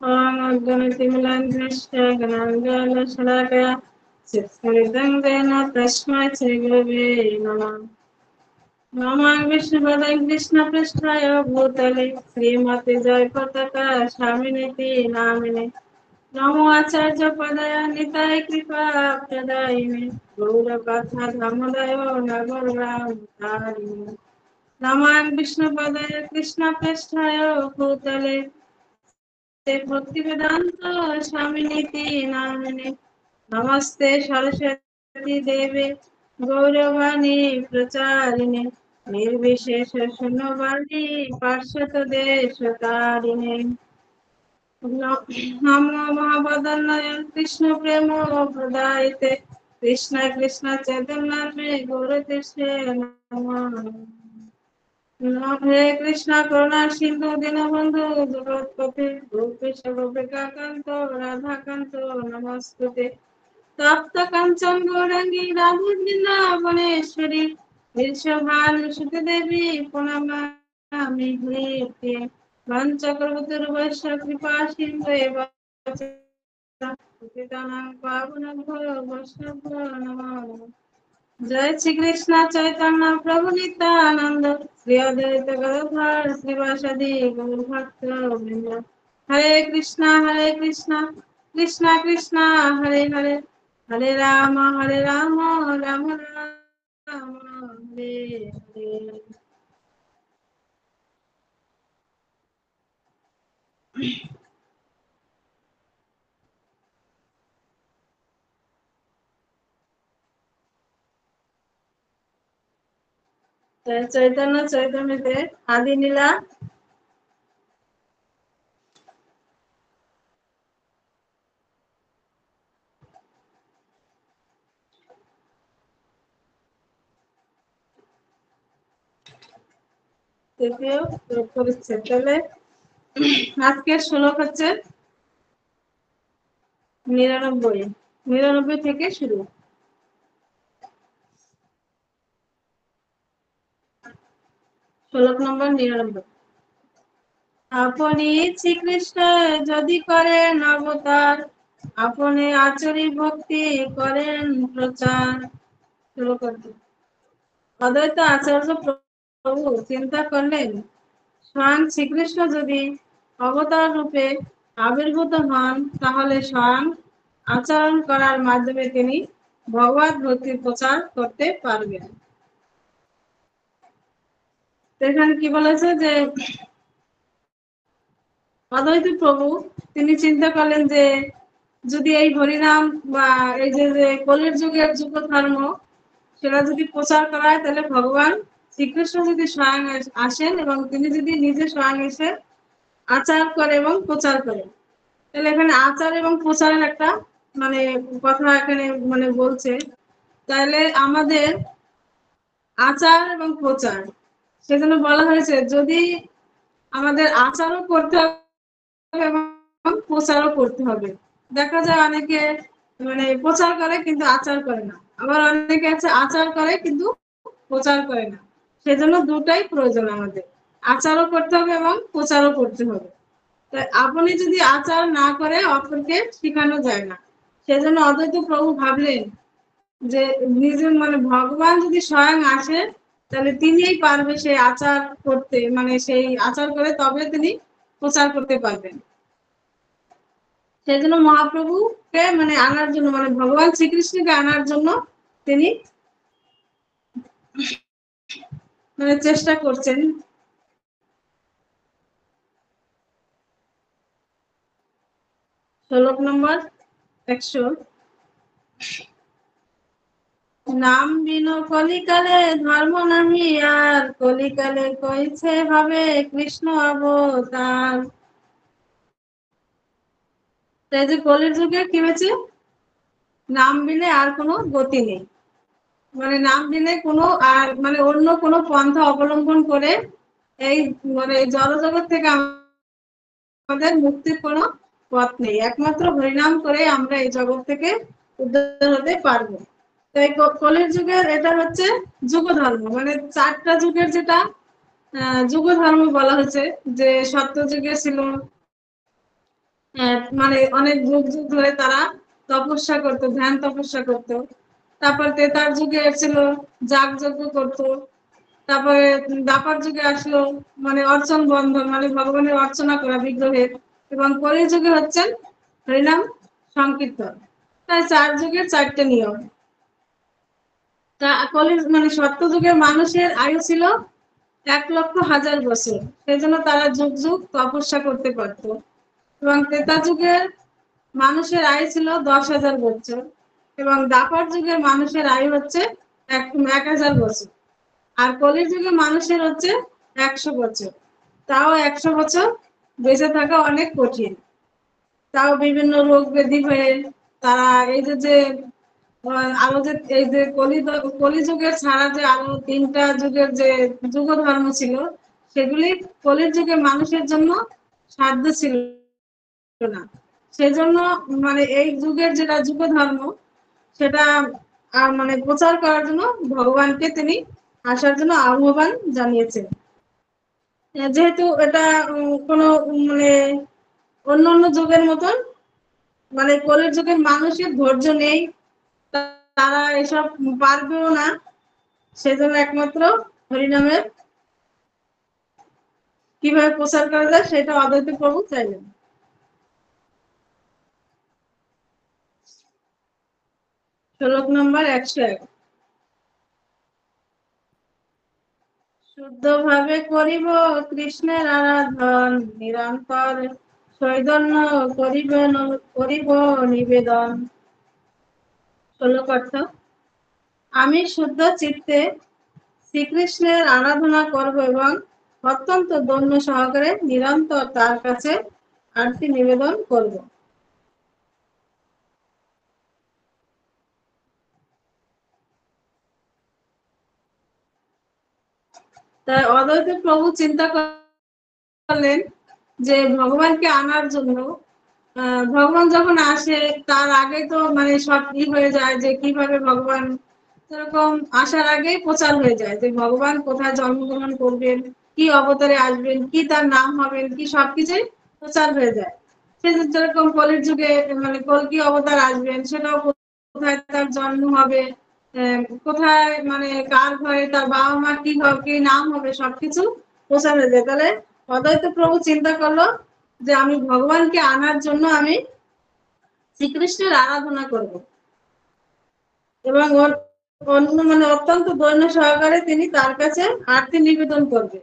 ओम अज्ञानतिमिरान्धस्य ज्ञानाञ्जनशलाकया चित्स्फुरितं येन तस्मै श्रीगुरवे नमः। नमः विष्णुपदाय कृष्णपृष्ठाय भूतले श्रीमते जयपताका स्वामिनीति नामिने। नमो आचार्यपदाय निताय कृपाप्रदायिने गौरकथा धर्मदाय नगररामधारिणे। नमः विष्णुपदाय कृष्णपृष्ठाय भूतले भक्तिवेदांत स्वामिनीति नामिने। नमस्ते सरस्वती देवे गौरवाणी प्रचारिणे निर्विशेष शून्यवादी पार्षदेशतारिणे। नमो महावदनाय कृष्ण प्रेम प्रदायते कृष्ण कृष्ण चैतन्य गौरतीर्थे नमः। हे कृष्ण करुणा सिंधु दीनबंधु जगत्पते गोपेश गोपिकाकांत राधाकांत नमस्ते। तप्त कंचन गौरंगी राधे वृंदावनेश्वरी वृषभानुसुते देवी प्रणमामि हरिप्रिये। पंचकल्पतरुवैश्य कृपा सिन्धु पतितानां पावनेभ्यो वैष्णवेभ्यो नमः। जय श्री कृष्ण चैतन्य प्रभु नित्यानंद श्री अद्वैत गदाधर श्रीवासदि गौर भक्त वृंद। हरे कृष्णा कृष्णा कृष्णा हरे हरे हरे राम राम राम हरे हरे। चैतन्य चैतन्यते आदि लीला তৃতীয় পরিচ্ছেদ। তাহলে আজকের শ্লোক হচ্ছে 99 থেকে শুরু। শ্লোক নম্বর 99। আপনি শ্রীকৃষ্ণ যদি করেন অবতার আপনি আচরি ভক্তি করেন প্রচার। অদ্বৈত আচার্য প্রভু চিন্তা করলেন স্বয়ং শ্রীকৃষ্ণ যদি অবতার রূপে আবির্ভূত হন তাহলে স্বয়ং আচরণ করার মাধ্যমে তিনি ভগবত ভক্তির প্রচার করতে পারবেন। এখানে কি বলেছে যে অদ্বৈত প্রভু তিনি চিন্তা করলেন যে যদি এই হরিনাম বা এই যে কলির যুগের যুগ ধর্ম সেটা যদি প্রচার করা হয় তাহলে ভগবান শ্রীকৃষ্ণ যদি স্বয়ং আসেন এবং তিনি যদি নিজে স্বয়ং এসে আচার করে এবং প্রচার করে তাহলে এখানে আচার এবং প্রচারের একটা মানে কথা এখানে মানে বলছে। তাহলে আমাদের আচার এবং প্রচার সেজন্য বলা হয়েছে যদি আমাদের আচারও করতে হবে এবং প্রচারও করতে হবে। দেখা যায় অনেকে মানে প্রচার করে কিন্তু আচার করে না, আবার অনেকে আছে আচার করে কিন্তু প্রচার করে না। সেজন্য দুটাই প্রয়োজন, আমাদের আচারও করতে হবে এবং প্রচারও করতে হবে। তাই আপনি যদি আচার না করে অপরকে শেখানো যায় না। সেজন্য অদ্বৈত প্রভু ভাবলেন যে নিজের মানে ভগবান যদি স্বয়ং আসে তাহলে তিনিই পারবে সেই আচার করতে, মানে সেই আচার করে তবে তিনি প্রচার করতে পারবেন। সেই জন্য মহাপ্রভুকে মানে আনার জন্য মানে ভগবান শ্রীকৃষ্ণকে আনার জন্য তিনি মানে চেষ্টা করছেন। শ্লোক নম্বর 100। নাম বিনো কলিকালে ধর্ম নাহি আর কলিকালে কইছে হবে কৃষ্ণ অবতার। তাই যে কলির যুগে কি হয়েছে, নাম বিনে আর কোনো গতি নেই, মানে নাম বিনে কোনো আর মানে অন্য কোনো পন্থা অবলম্বন করে এই মানে জড়জগৎ থেকে আমাদের মুক্তির কোনো পথ নেই। একমাত্র হরিনাম করে আমরা এই জগৎ থেকে উদ্ধার হতে পারবো। তো এই কলির যুগের এটা হচ্ছে যুগ ধর্ম, মানে 4টা যুগের যেটা যুগ ধর্ম বলা হচ্ছে, যে সত্য যুগে ছিল মানে অনেক যুগ যুগ ধরে তারা তপস্যা করতো, ধ্যান তপস্যা করতো। তারপর তেতার যুগে ছিল যাগযজ্ঞ করতো। তারপরে দ্বাপর যুগে আসলো মানে অর্চন বন্ধন, মানে ভগবানের অর্চনা করা বিগ্রহের। এবং কলি যুগে হচ্ছেন হরিনাম সংকীর্তন। তাই 4 যুগের 4টে নিয়ম। তা কলি মানে সত্য যুগের মানুষের আয়ু ছিল 1,00,000 বছর, সেজন্য তারা যুগ যুগ তপস্যা করতে পারতো। এবং ত্রেতা যুগের মানুষের আয়ু ছিল 10,000 বছর, এবং দ্বাপর যুগের মানুষের আয়ু হচ্ছে 1,000 বছর। আর কলির যুগে মানুষের হচ্ছে 100 বছর। তাও 100 বছর বেঁচে থাকা অনেক কঠিন। তাও বিভিন্ন রোগ ব্যাধি হয়ে তারা এই যে আরো যে এই যে কলিযুগের ছাড়া যে আরো 3টা যুগের যে যুগ ধর্ম ছিল, সেগুলি কলির যুগে মানুষের জন্য সাধ্য ছিল না। সেজন্য মানে এই যুগের যেটা যুগ ধর্ম, সেটা মানে প্রচার করার জন্য ভগবানকে তিনি আসার জন্য আহ্বান জানিয়েছেন। যেহেতু এটা কোনো মানে অন্যান্য যুগের মতন মানে কলির যুগের মানুষের ধৈর্য নেই, তারা এসব পারবেও না, সেজন্য একমাত্র হরিনামের কিভাবে প্রচার করা যায় সেটা অদ্বৈত প্রভু চাইলেন। শ্লোক নম্বর 101। শুদ্ধভাবে করিব কৃষ্ণের আরাধন, নিরন্তর চৈতন্য করিব নিবেদন। শ্লোক অর্থ: আমি শুদ্ধ চিত্তে শ্রীকৃষ্ণের আরাধনা করব এবং অত্যন্ত দৈন্য সহকারে নিরন্তর তার কাছে আরতি নিবেদন করব। তাই অদ্বৈত প্রভু চিন্তা করলেন যে ভগবানকে আনার জন্য ভগবান যখন আসে তার আগে তো মানে সব হয়ে যায় যে কিভাবে ভগবান, সেরকম আসার আগেই প্রচার হয়ে যায় যে ভগবান কোথায় জন্মগ্রহণ করবেন, কি অবতারে আসবেন, কি তার নাম হবেন, কি সবকিছুই প্রচার হয়ে যায়। সে যেরকম কলির যুগে মানে কল্কি অবতার আসবেন, সেটাও কোথায় তার জন্ম হবে, কোথায় মানে কার ঘরে তার বাবা মা কি হবে, কি নাম হবে, সবকিছু প্রচার হয়ে যায়। তাহলে অদ্বৈত প্রভু চিন্তা করলো যে আমি ভগবানকে আনার জন্য আমি শ্রীকৃষ্ণের আরাধনা করব এবং অন্য মানে অত্যন্ত দৈন্য সহকারে তিনি তার কাছে আরতি নিবেদন করবে,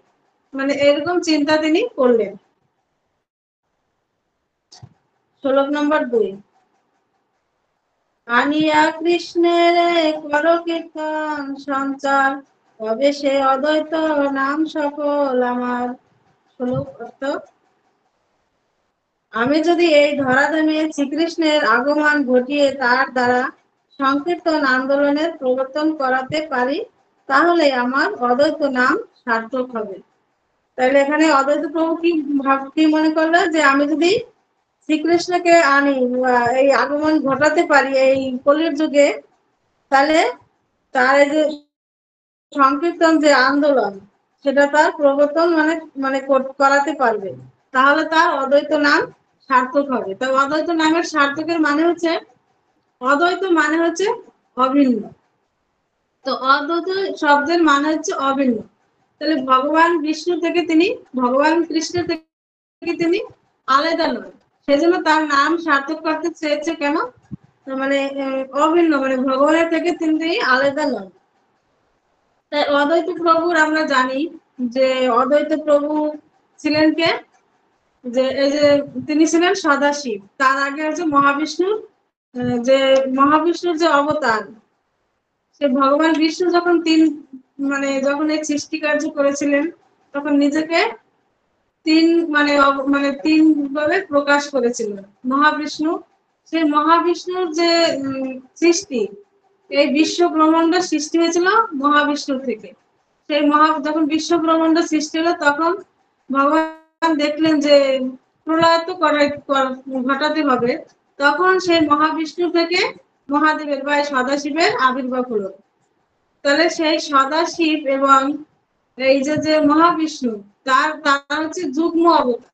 মানে এরকম চিন্তা তিনি করলেন। শ্লোক নম্বর 2। আনিয়া কৃষ্ণের কর কীর্তন সঞ্চার, তবে সে অদ্বৈত নাম সফল আমার। শ্লোক অর্থ: আমি যদি এই ধরাধামে শ্রীকৃষ্ণের আগমন ঘটিয়ে তার দ্বারা সংকীর্তন আন্দোলনের প্রবর্তন করাতে পারি, তাহলে আমার অদ্বৈত নাম সার্থক হবে। তাহলে এখানে অদ্বৈত প্রভু কি মনে করলো যে আমি যদি শ্রীকৃষ্ণকে আনি, এই আগমন ঘটাতে পারি এই কলির যুগে, তাহলে তার এই যে সংকীর্তন যে আন্দোলন, সেটা তার প্রবর্তন মানে মানে করাতে পারবে, তাহলে তার অদ্বৈত নাম সার্থক হবে। তাই অদ্বৈত নামের সার্থকের মানে হচ্ছে, অদ্বৈত মানে হচ্ছে অভিন্ন। তো অদ্বৈত শব্দের মানে হচ্ছে অভিন্ন। তাহলে ভগবান বিষ্ণু থেকে তিনি, ভগবান কৃষ্ণ থেকে তিনি আলাদা নয়, সেজন্য তার নাম সার্থক করতে চেয়েছে। কেন? মানে অভিন্ন, মানে ভগবানের থেকে তিনি আলাদা নন। তাই অদ্বৈত প্রভুর আমরা জানি যে অদ্বৈত প্রভু ছিলেন কে, যে এই যে তিনি ছিলেন সদাশিব, তার আগে হচ্ছে মহাবিষ্ণুর যে মহাবিষ্ণুর যে অবতার, সে ভগবান বিষ্ণু যখন মানে যখন এই সৃষ্টি কার্য করেছিলেন, তখন নিজেকে তিন মানে মানে তিন ভাবে প্রকাশ করেছিলেন মহাবিষ্ণু। সেই মহাবিষ্ণুর যে সৃষ্টি, এই বিশ্ব ব্রহ্মাণ্ড সৃষ্টি হয়েছিল মহাবিষ্ণু থেকে। সেই যখন বিশ্ব ব্রহ্মাণ্ড সৃষ্টি হলো, তখন ভগবান দেখলেন যে প্রলয় তো ঘটাতে হবে, তখন সেই মহাবিষ্ণু থেকে মহাদেবের বা সদাশিবের আবির্ভাব হলো। তাহলে সেই সদাশিব এবং এই যে মহাবিষ্ণু, তারা হচ্ছে যুগ্ম অবতার।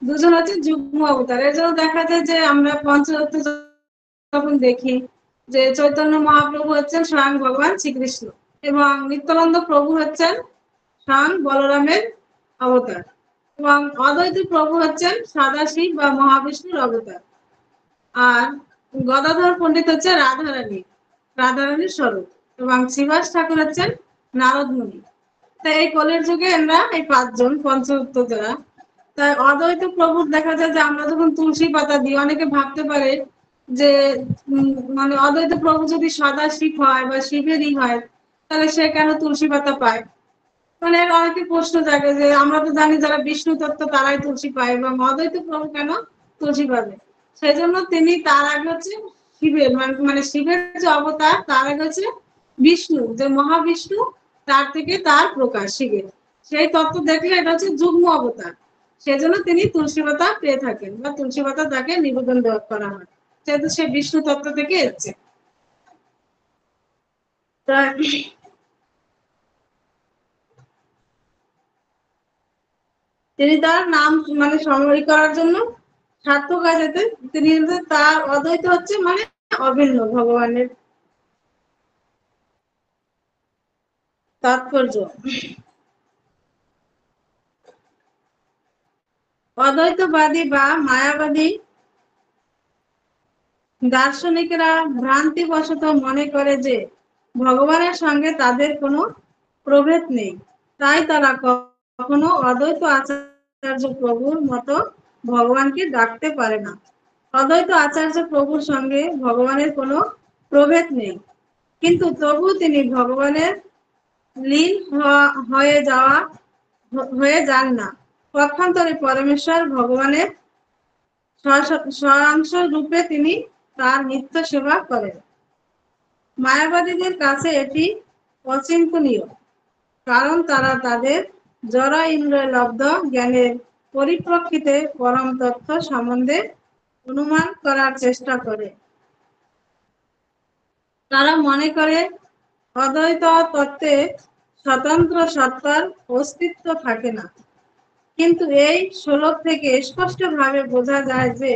দুজন হচ্ছে যুগ্ম অবতার। এর জন্য দেখা যায় যে আমরা পঞ্চতত্ত্ব যখন দেখি যে চৈতন্য মহাপ্রভু হচ্ছেন স্বয়ং ভগবান শ্রীকৃষ্ণ এবং নিত্যানন্দ প্রভু হচ্ছেন স্বয়ং বলরামের অবতার এবং অদ্বৈত প্রভু হচ্ছেন সদাশিব বা মহাবিষ্ণুর অবতার। আর গদাধর পণ্ডিত হচ্ছে রাধারানীর স্বরূপ এবং শ্রীবাস ঠাকুর হচ্ছেন নারদ মুনি। তাই এই কলের যুগে আমরা এই পাঁচজন পঞ্চতত্ত্ব যারা, তাই অদ্বৈত প্রভুর দেখা যায় যে আমরা যখন তুলসী পাতা দিই অনেকে ভাবতে পারে যে মানে অদ্বৈত প্রভু যদি সদা শিব হয় বা শিবেরই হয় তাহলে সে কেন তুলসী পাতা পায়। মানে অনেকে প্রশ্ন জাগে যে আমরা তো জানি যারা বিষ্ণু তত্ত্ব তারাই তুলসী পায় এবং অদ্বৈত প্রভু কেন তুলসী পাবে। সেই জন্য তিনি তার আগে হচ্ছে শিবের মানে শিবের যে অবতার তার আগে হচ্ছে বিষ্ণু, যে মহাবিষ্ণু তার থেকে তার প্রকাশ শিবের, সেই তত্ত্ব দেখলে এটা হচ্ছে যুগ্ম অবতার। সেজন্য তিনি তুলসী পাতা পেয়ে থাকেন বা তুলসী পাতা তাকে নিবেদন দেওয়া করা হয়, যেহেতু সে বিষ্ণু তত্ত্ব থেকে এসছে। তিনি তার নাম মানে সময় করার জন্য সার্থক হয়ে যেতে তিনি তার অদ্বৈত হচ্ছে মানে অভিন্ন ভগবানের তাৎপর্য। অদ্বৈতবাদী বা মায়াবাদী দার্শনিকেরা ভ্রান্তিবশত মনে করে যে ভগবানের সঙ্গে তাদের কোনো প্রভেদ নেই, তাই তারা কখনো অদ্বৈত আচার্য প্রভুর মতো ভগবানকে ডাকতে পারে না। অদ্বৈত আচার্য প্রভুর সঙ্গে ভগবানের কোনো প্রভেদ নেই, কিন্তু তবু তিনি ভগবানের লীন হয়ে যান না। পক্ষান্তরে পরমেশ্বর ভগবানের স্বয়ংশ রূপে তিনি তার নিত্য সেবা করেন। মায়াবাদীদের কাছে এটি অচিন্তনীয়, কারণ তারা তাদের জড় ইন্দ্রিয় লব্ধ জ্ঞানের পরিপ্রেক্ষিতে পরম তত্ত্ব সম্বন্ধে অনুমান করার চেষ্টা করে। তারা মনে করে অদ্বৈত তত্ত্বে স্বতন্ত্র সত্তার অস্তিত্ব থাকে না। কিন্তু এই শ্লোক থেকে স্পষ্টভাবে বোঝা যায় যে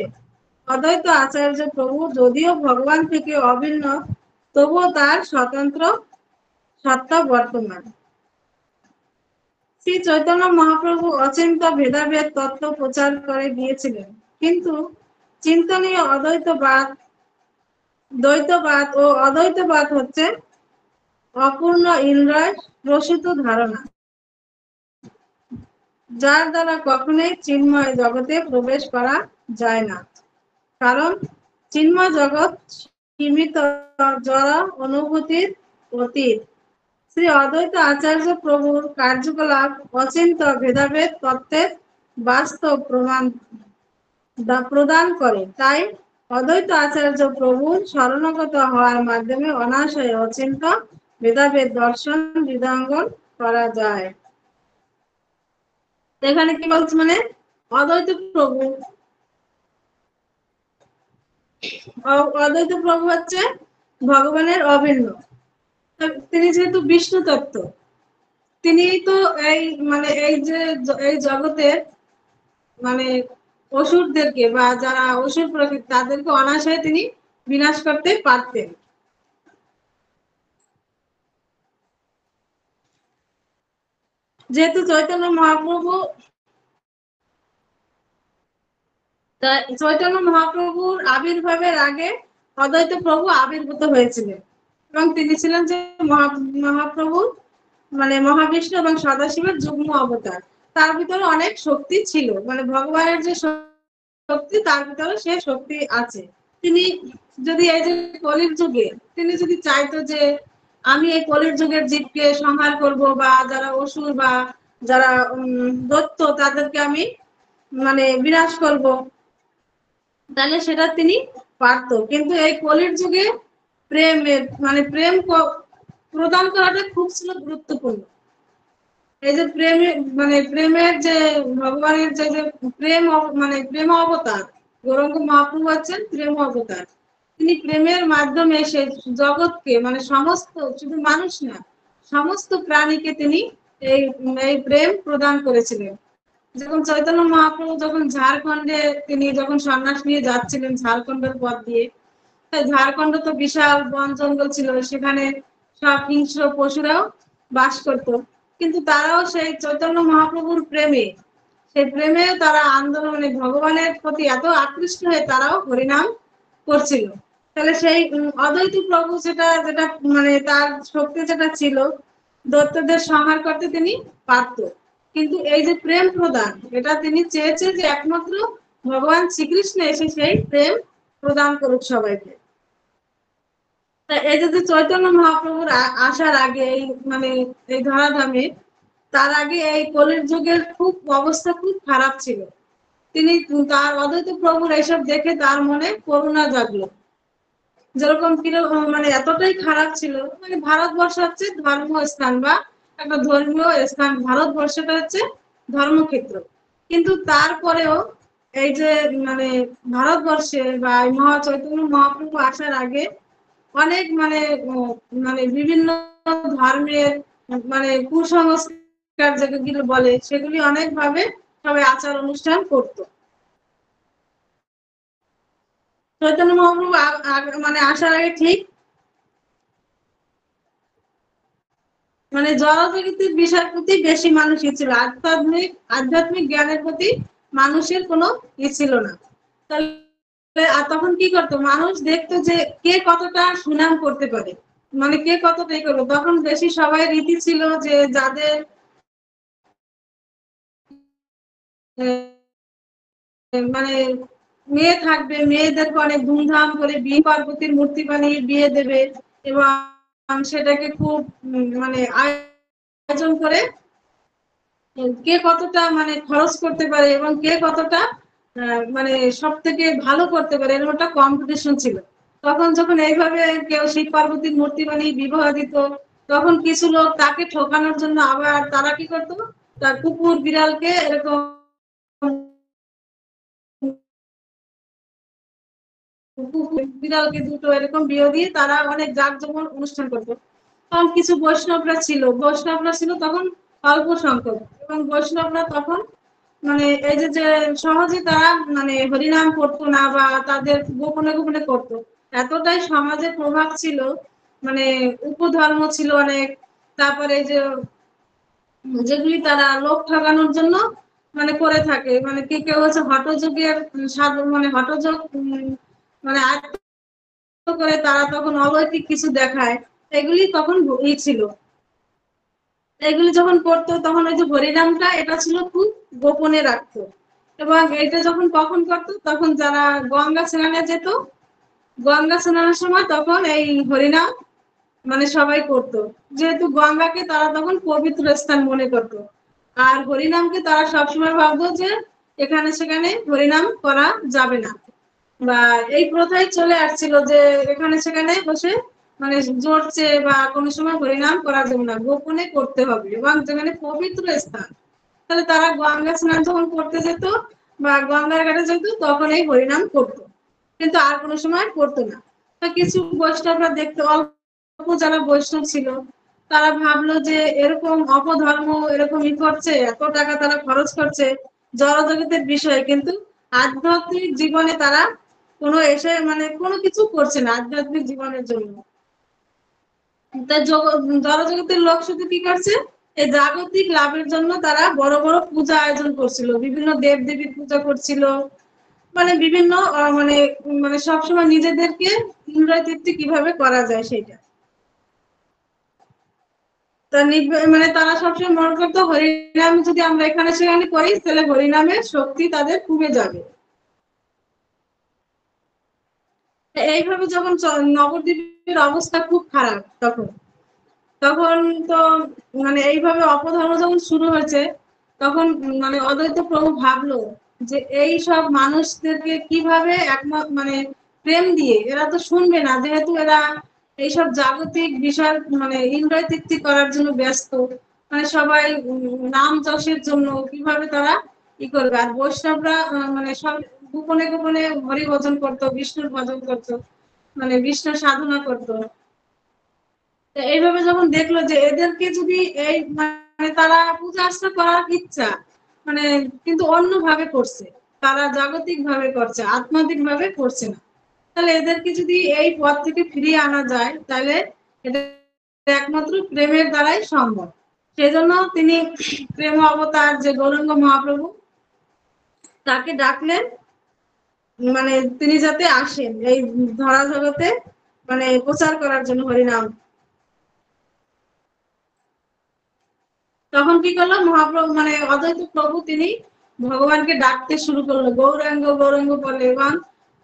অদ্বৈত আচার্য প্রভু যদিও ভগবান থেকে অভিন্ন, তবুও তার স্বতন্ত্র সত্তা বর্তমান। শ্রী চৈতন্য মহাপ্রভু অচিন্ত ভেদাভেদ তত্ত্ব প্রচার করে গিয়েছিলেন, কিন্তু চিন্তনীয় দ্বৈতবাদ ও অদ্বৈতবাদ হচ্ছে অপূর্ণ ইন্দ্রিয় প্রসূত ধারণা, যার দ্বারা কখনোই চিন্ময় জগতে প্রবেশ করা যায় না, কারণ চিন্ময় জগৎ সীমিত জড় অনুভূতির অতীত। শ্রী অদ্বৈত আচার্য প্রভুর কার্যকলাপ অচিন্ত ভেদাভেদ তত্ত্বের বাস্তব প্রমাণ প্রদান করে। তাই অদ্বৈত আচার্য প্রভুর শরণাগত হওয়ার মাধ্যমে অনায়াসে অচিন্ত ভেদাভেদ দর্শন হৃদয়ঙ্গম করা যায়। এখানে কি বলছে মানে অদ্বৈত প্রভু হচ্ছে ভগবানের অভিন্ন। তিনি যেহেতু বিষ্ণু তত্ত্ব, তিনি তো এই মানে এই যে এই জগতের মানে অসুরদেরকে বা যারা অসুর প্রকৃতি তাদেরকে অনায়াসে তিনি বিনাশ করতে পারতেন। যেহেতু চৈতন্য মহাপ্রভুর আবির্ভাবের আগে অদ্বৈত প্রভু আবির্ভূত হয়েছিলেন এবং তিনি ছিলেন যে মহাপ্রভু মানে মহাবিষ্ণু এবং সদাশিবের যুগ্ম অবতার। তার ভিতরে অনেক শক্তি ছিল, মানে ভগবানের যে শক্তি তার ভিতরে সে শক্তি আছে। তিনি যদি এই যে কলির যুগে তিনি যদি চাইতো যে আমি এই কলির যুগের জীবকে সংহার করব বা যারা অসুর বা যারা দৈত্য তাদেরকে আমি মানে বিনাশ করব, তাহলে সেটা তিনি পারতো। কিন্তু এই কলির যুগে প্রেমের মানে প্রদান করাটা খুব ছিল গুরুত্বপূর্ণ। এই যে প্রেমের যে ভগবানের যে মানে প্রেম অবতার গৌরাঙ্গ মহাপ্রভু হচ্ছেন প্রেম অবতার। তিনি প্রেমের মাধ্যমে সে জগৎকে মানে সমস্ত শুধু মানুষ না সমস্ত প্রাণীকে তিনি এই প্রেম প্রদান করেছিলেন। যখন চৈতন্য মহাপ্রভু যখন ঝাড়খণ্ডে তিনি যখন সন্ন্যাস নিয়ে যাচ্ছিলেন ঝাড়খণ্ডের পথ দিয়ে, ঝাড়খণ্ড তো বিশাল বন জঙ্গল ছিল, সেখানে সব হিংস্র পশুরাও বাস করত, কিন্তু তারাও সেই চৈতন্য মহাপ্রভুর প্রেমে, সেই প্রেমে তারা আন্দোলনে ভগবানের প্রতি এত আকৃষ্ট হয়ে তারাও হরিনাম করছিল। তাহলে সেই অদ্বৈত প্রভু যেটা যেটা মানে তার শক্তি যেটা ছিল, দৈত্যদের সংহার করতে তিনি পারত, কিন্তু এই যে প্রেম প্রদান, এটা তিনি চেয়েছে যে একমাত্র ভগবান শ্রীকৃষ্ণ এসে সেই প্রেম প্রদান করুক সবাইকে। এই যে চৈতন্য মহাপ্রভুর আসার আগে এই মানে এই ধরাধামে, তার আগে এই কলির যুগের খুব অবস্থা খুব খারাপ ছিল। তিনি তার অদ্বৈত প্রভুর এইসব দেখে তার মনে করুণা জাগলো। যেরকম মানে এতটাই খারাপ ছিল, মানে ভারতবর্ষ হচ্ছে ধর্মস্থান বা একটা ধর্মীয় স্থান, ভারতবর্ষটা হচ্ছে ধর্মক্ষেত্র, কিন্তু তারপরেও এই যে মানে ভারতবর্ষে বা মহা চৈতন্য মহাপ্রভু আসার আগে অনেক মানে মানে বিভিন্ন ধর্মের মানে কুসংস্কার যেগুলো বলে সেগুলি অনেক ভাবে সবাই আচার অনুষ্ঠান করতো। চৈতন্য মহাপ্রভু মানে আসার আগে ঠিক মানে জড়জগতের বিষয়ের প্রতি বেশি মানুষ ছিল, আধ্যাত্মিক জ্ঞানের প্রতি মানুষের কোনো ছিল না। তাহলে আর তখন কি করতো, মানুষ দেখতো যে কে কতটা সুনাম করতে পারে, মানে কে কতটা করবে। তখন বেশি সবাই রীতি ছিল যে যাদের মানে মেয়ে থাকবে, মেয়েদেরকে অনেক ধুমধাম করে বিয়ে পার্বতীর মূর্তি বানিয়ে বিয়ে দেবে, এবং সেটাকে খুব মানে আয়োজন করে কে কতটা মানে খরচ করতে পারে এবং কে কতটা মানে সব থেকে ভালো করতে পারে, এরকম একটা কম্পিটিশন ছিল। তখন যখন এইভাবে কেউ শিব পার্বতীর মূর্তি বানিয়ে বিবাহ দিত, তখন কিছু লোক তাকে ঠকানোর জন্য আবার তারা কি করতো, তার কুকুর বিড়ালকে এরকম বিড়ালকে দুটো এরকম বিয়ে দিয়ে তারা অনেক জাঁকজমক অনুষ্ঠান করতো। তখন কিছু বৈষ্ণবরা ছিল তখন অল্প সংখ্যক, এবং বৈষ্ণবরা তখন মানে এই যে যে সহজে তারা মানে হরিনাম করতো না বা তাদের গোপনে গোপনে করতো। এতটাই সমাজে প্রভাব ছিল, মানে উপধর্ম ছিল অনেক। তারপরে যে যেগুলি তারা লোক ঠকানোর জন্য মানে করে থাকে, মানে কেউ হচ্ছে হঠযোগের মানে হঠযোগ মানে আয়ত্ত করে তারা তখন অলৌকিক কিছু দেখায়, এগুলি তখন ছিল। এগুলি যখন করতো তখন ওই যে হরিনামটা এটা ছিল খুব গোপনে রাখতো, এবং এটা যখন কখন করতো, তখন যারা গঙ্গা স্নানে যেত, গঙ্গা স্নানের সময় তখন এই হরিনাম মানে সবাই করতো, যেহেতু গঙ্গাকে তারা তখন পবিত্র স্থান মনে করতো। আর হরিনামকে তারা সবসময় ভাবতো যে এখানে সেখানে হরিনাম করা যাবে না, বা এই প্রথাই চলে আসছিল যে এখানে সেখানে বসে মানে জোরছে বা কোনো সময় হরিনাম করা যাবে না, গোপনে করতে হবে, এবং যেখানে পবিত্র স্থান, তাহলে তারা গঙ্গা স্নান যখন করতে যেত বা গঙ্গার ঘাটে যেত তখন এই হরিনাম করতো, কিন্তু আর কোনো সময় করতো না। তো কিছু বৈষ্ণবরা দেখতে, অল্প যারা বৈষ্ণব ছিল, তারা ভাবলো যে এরকম অপধর্ম এরকম করছে, এত টাকা তারা খরচ করছে জড়জগতের বিষয়ে, কিন্তু আধ্যাত্মিক জীবনে তারা কোনো এসে মানে কোনো কিছু করছে না আধ্যাত্মিক জীবনের জন্য। জড়জগতের লোক শুধু কি করছে, এই জাগতিক লাভের জন্য তারা বড় বড় পূজা আয়োজন করছিল, বিভিন্ন দেব দেবীর পূজা করছিল, মানে বিভিন্ন মানে মানে সবসময় নিজেদেরকে ইন্দ্রিয় তৃপ্তি কিভাবে করা যায় সেটা। মানে তারা সবসময় মনে করতো হরিনাম যদি আমরা এখানে সেখানে করি তাহলে হরিনামের শক্তি তাদের কমে যাবে। এইভাবে যখন নবদ্বীপের অবস্থা খুব খারাপ, তখন তখন তো মানে এইভাবে অপধর্ম যখন শুরু হয়েছে, তখন মানে অদ্বৈত প্রভু ভাবলো যে এই সব মানুষদেরকে কিভাবে একমত মানে প্রেম দিয়ে, এরা তো শুনবে না, যেহেতু এরা এইসব জাগতিক বিষয় মানে ইন্দ্রিয় তৃপ্তি করার জন্য ব্যস্ত, মানে সবাই নাম যশের জন্য কিভাবে তারা করবে। আর বৈষ্ণবরা মানে সব গোপনে গোপনে হরি ভজন করতো, বিষ্ণুর ভজন করতো, মানে বিষ্ণুর সাধনা করতো। এইভাবে যখন দেখলো যে এদেরকে যদি এই মানে তারা পূজা আর্চনা করার ইচ্ছা, মানে কিন্তু অন্যভাবে করছে, তারা জাগতিক ভাবে করছে, আধ্যাত্মিক ভাবে করছে না। তাহলে এদেরকে যদি এই পথ থেকে ফিরিয়ে আনা যায়, তাহলে এটা একমাত্র প্রেমের দ্বারাই সম্ভব। সেজন্য তিনি প্রেম অবতার যে গৌরাঙ্গ মহাপ্রভু, তাকে ডাকলেন, মানে তিনি যাতে আসেন এই ধরা জগতে, মানে প্রচার করার জন্য হরিনাম। তখন কি করলো মহাপ্রভু, মানে অদ্বৈত প্রভু, তিনি ভগবানকে ডাকতে শুরু করলো, গৌরাঙ্গ গৌরাঙ্গ বলে, এবং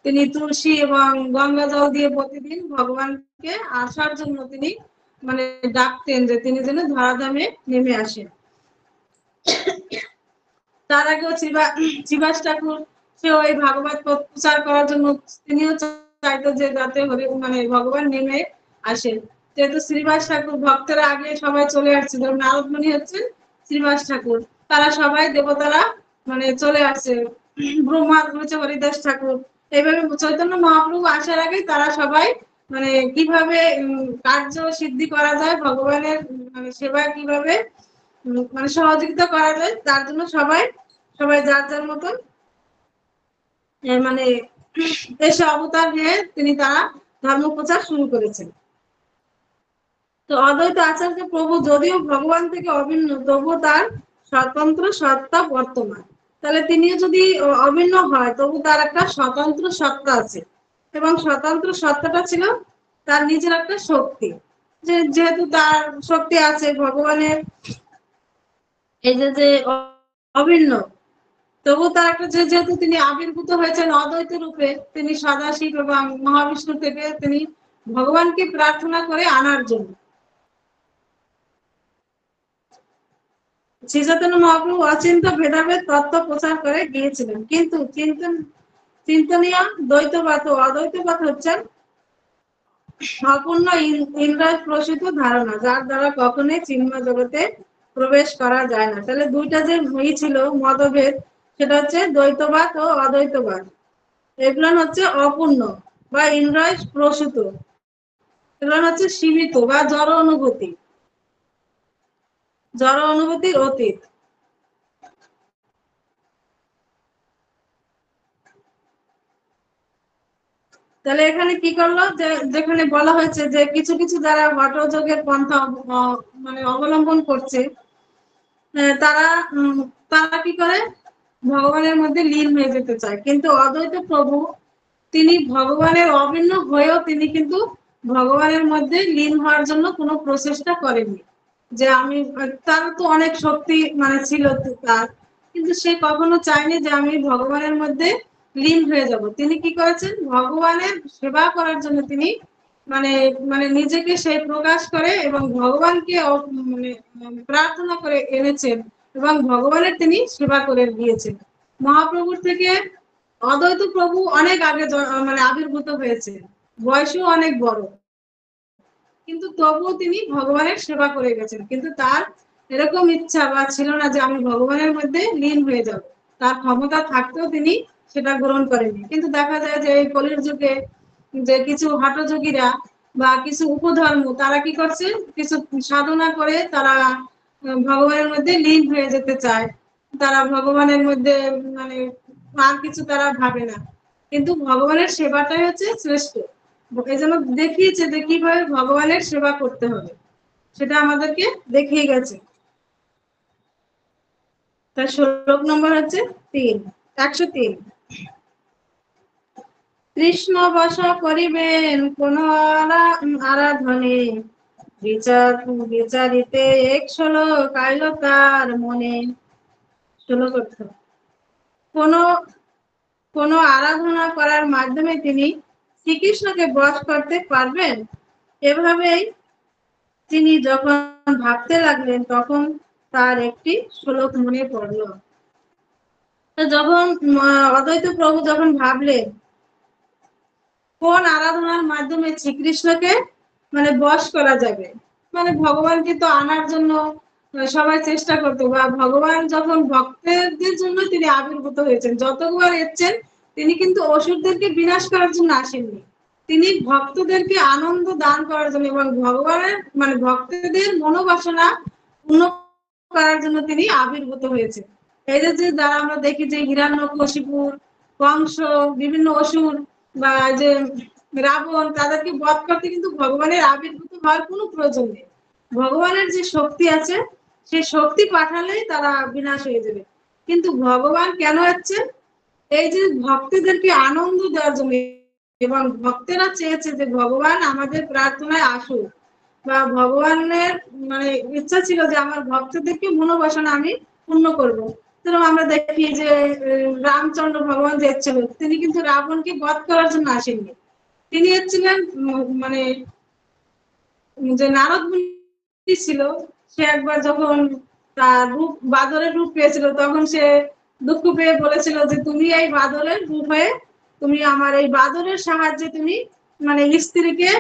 তিনি তুলসী এবং গঙ্গা জল দিয়ে প্রতিদিন ভগবানকে আসার জন্য তিনি মানে ডাকতেন, যে তিনি যেন ধরাধামে নেমে আসেন। তার আগেও শ্রীবাস ঠাকুর, সে ওই ভাগবত প্রচার করার জন্য তিনিও চাইতো যে যাতে মানে ভগবান নেমে আসেন। যেহেতু শ্রীবাস ঠাকুর ভক্তরা আগে সবাই চলে আসছে, যেমন নারদমণি হচ্ছেন শ্রীবাস ঠাকুর, তারা সবাই দেবতারা মানে চলে আসছে, ব্রহ্মা হচ্ছে হরিদাস ঠাকুর। এইভাবে চৈতন্য মহাপ্রভু আসার আগে তারা সবাই মানে কিভাবে কার্য সিদ্ধি করা যায়, ভগবানের মানে সেবা কিভাবে মানে সহযোগিতা করা যায়, তার জন্য সবাই সবাই যার যার মতন মানে এসে অবতার নিয়ে তিনি তারা ধর্ম প্রচার শুরু করেছেন। তো অদ্বৈত আচার্য প্রভু যদিও ভগবান থেকে অভিন্ন, তবু তার স্বতন্ত্র সত্তা বর্তমান। তাহলে তিনিও যদি অভিন্ন হয়, তবু তার একটা স্বতন্ত্র সত্তা আছে, এবং স্বতন্ত্র সত্তাটা ছিল তার নিজের একটা শক্তি। যেহেতু তার শক্তি আছে ভগবানের, এই যে অভিন্ন, তবু তার একটা যেহেতু তিনি আবির্ভূত হয়েছেন অদ্বৈত রূপে, তিনি সদাশিব এবং মহাবিষ্ণু থেকে তিনি ভগবানকে প্রার্থনা করে আনার জন্য। শ্রীচৈতন্য মহাপ্রভু অচিন্ত ভেদাভেদ তত্ত্ব প্রচার করে গিয়েছিলেন, কিন্তু চিন্তনীয় দ্বৈতবাদ ও অদ্বৈতবাদ হচ্ছেন অপূর্ণ ইন্দ্রিয় প্রসূত ধারণা, যার দ্বারা কখনোই চিন্ময় জগতে প্রবেশ করা যায় না। তাহলে দুইটা যে হয়েছিল মতভেদ, সেটা হচ্ছে দ্বৈতবাদ ও অদ্বৈতবাদ। এগুলো হচ্ছে অপূর্ণ বা ইন্দ্রিয় প্রসূত, এগুলো হচ্ছে সীমিত বা জড় অনুভূতি, জড় অনুভূতির অতীত। তাহলে এখানে কি করলো, যে যেখানে বলা হয়েছে যে কিছু কিছু যারা হঠযোগের পন্থা মানে অবলম্বন করছে, তারা তারা কি করে ভগবানের মধ্যে লীন হয়ে যেতে চায়, কিন্তু অদ্বৈত প্রভু তিনি ভগবানের অভিন্ন হয়েও তিনি কিন্তু ভগবানের মধ্যে লীন হওয়ার জন্য কোনো প্রচেষ্টা করেননি। যে আমি, তার তো অনেক শক্তি মানে ছিল তার, কিন্তু সে কখনো চায়নি যে আমি ভগবানের মধ্যে লীন হয়ে যাব। তিনি কি করেছেন, ভগবানের সেবা করার জন্য তিনি মানে মানে নিজেকে সেই প্রকাশ করে এবং ভগবানকে মানে প্রার্থনা করে এনেছেন, এবং ভগবানের তিনি সেবা করে দিয়েছেন। মহাপ্রভুর থেকে অদ্বৈত প্রভু অনেক আগে মানে আবির্ভূত হয়েছে, বয়সও অনেক বড়, কিন্তু তবুও তিনি ভগবানের সেবা করে গেছেন। কিন্তু তার এরকম ইচ্ছা বা ছিল না যে আমি ভগবানের মধ্যে লীন হয়ে যাব, তার ক্ষমতা থাকতেও তিনি সেটা গ্রহণ করেননি। কিন্তু দেখা যায় যে এই কলির যুগে যে কিছু হঠযোগীরা বা কিছু উপধর্ম, তারা কি করছে, কিছু সাধনা করে তারা ভগবানের মধ্যে লীন হয়ে যেতে চায়, তারা ভগবানের মধ্যে মানে আর কিছু তারা ভাবে না, কিন্তু ভগবানের সেবাটাই হচ্ছে শ্রেষ্ঠ। এই জন্য দেখিয়েছে যে কিভাবে ভগবানের সেবা করতে হবে, সেটা আমাদেরকে দেখিয়ে গেছে। তার শ্লোক নম্বর হচ্ছে 103। কৃষ্ণ বশ করিবেন কোন আরাধনে, বিচারিতে এক শ্লোক আইল তার মনে। শ্লোক অর্থ, কোন কোন আরাধনা করার মাধ্যমে তিনি শ্রীকৃষ্ণকে বশ করতে পারবেন, এভাবেই তিনি যখন ভাবতে লাগলেন, তখন তার একটি শ্লোক মনে পড়ল। তো যখন অদ্বৈত প্রভু যখন ভাবলেন কোন আরাধনার মাধ্যমে শ্রীকৃষ্ণকে মানে বশ করা যাবে, মানে ভগবানকে তো আনার জন্য সবাই চেষ্টা করতো, বা ভগবান যখন ভক্তদের জন্য তিনি আবির্ভূত হয়েছেন, যতবার এসেছেন তিনি কিন্তু অসুরদেরকে বিনাশ করার জন্য আসেননি, তিনি ভক্তদেরকে আনন্দ দান করার জন্য এবং ভগবানের মানে ভক্তদের মনোবাসনা পূর্ণ করার জন্য তিনি আবির্ভূত হয়েছেন। এই যে দ্বারা আমরা দেখি যে হিরণ্যকশিপু, কংস, বিভিন্ন অসুর বা যে রাবণ, তাদেরকে বধ করতে কিন্তু ভগবানের আবির্ভূত হওয়ার কোনো প্রয়োজন নেই। ভগবানের যে শক্তি আছে সেই শক্তি পাঠালেই তারা বিনাশ হয়ে যাবে। কিন্তু ভগবান কেন হচ্ছেন? এই যে ভক্তদেরকে আনন্দ দেওয়ার জন্য, এবং ভক্তেরা চেয়েছে যে ভগবান আমাদের প্রার্থনায় আসুক, বা ভগবানের মানে ইচ্ছা ছিল যে আমার ভক্তদেরকে মনোবাসনা আমি পূর্ণ করব। যেরকম আমরা দেখি যে রামচন্দ্র ভগবান যে ছিল, তিনি কিন্তু রাবণকে বধ করার জন্য আসেননি। তিনি হচ্ছিলেন মানে যে নারদ মুনি ছিল, সে একবার যখন তার রূপ বাদরের রূপ পেয়েছিল, তখন সে দুঃখ পেয়ে বলেছিল যে তুমি এই বাদরের রূপ হয়ে তুমি আমার এই বাদরের সাহায্যে তুমি মানে স্ত্রীকে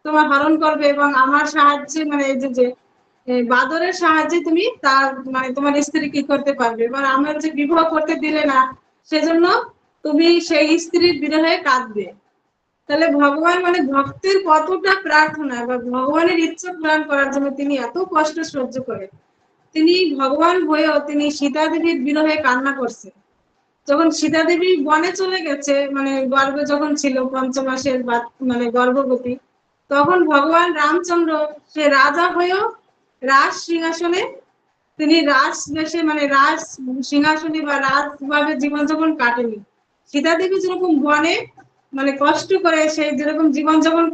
তোমার হরণ করবে, এবং আমার সাহায্যে মানে এই যে বাদরের সাহায্যে তুমি তার মানে তোমার স্ত্রী কি করতে পারবে, এবার আমার যে বিবাহ করতে দিলে না, সেজন্য তুমি সেই স্ত্রীর বিরহে কাঁদবে। তাহলে ভগবান মানে ভক্তের কতটা প্রার্থনা বা ভগবানের ইচ্ছা পূরণ করার জন্য তিনি এত কষ্ট সহ্য করেন। তিনি ভগবান হয়েও তিনি সীতা দেবীর বিরহে কান্না করছে। যখন সীতা দেবী বনে চলে গেছে, মানে গর্ভে যখন ছিল ৫ মাসের মানে গর্ভবতী, তখন ভগবান রামচন্দ্র সে রাজা হয়েও রাজ সিংহাসনে তিনি রাজ দেশে মানে রাজ সিংহাসনে বা রাজভাবে জীবনযাপন কাটেনি। সীতা দেবী যেরকম বনে মানে কষ্ট করে সেই যেরকম জীবনযাপন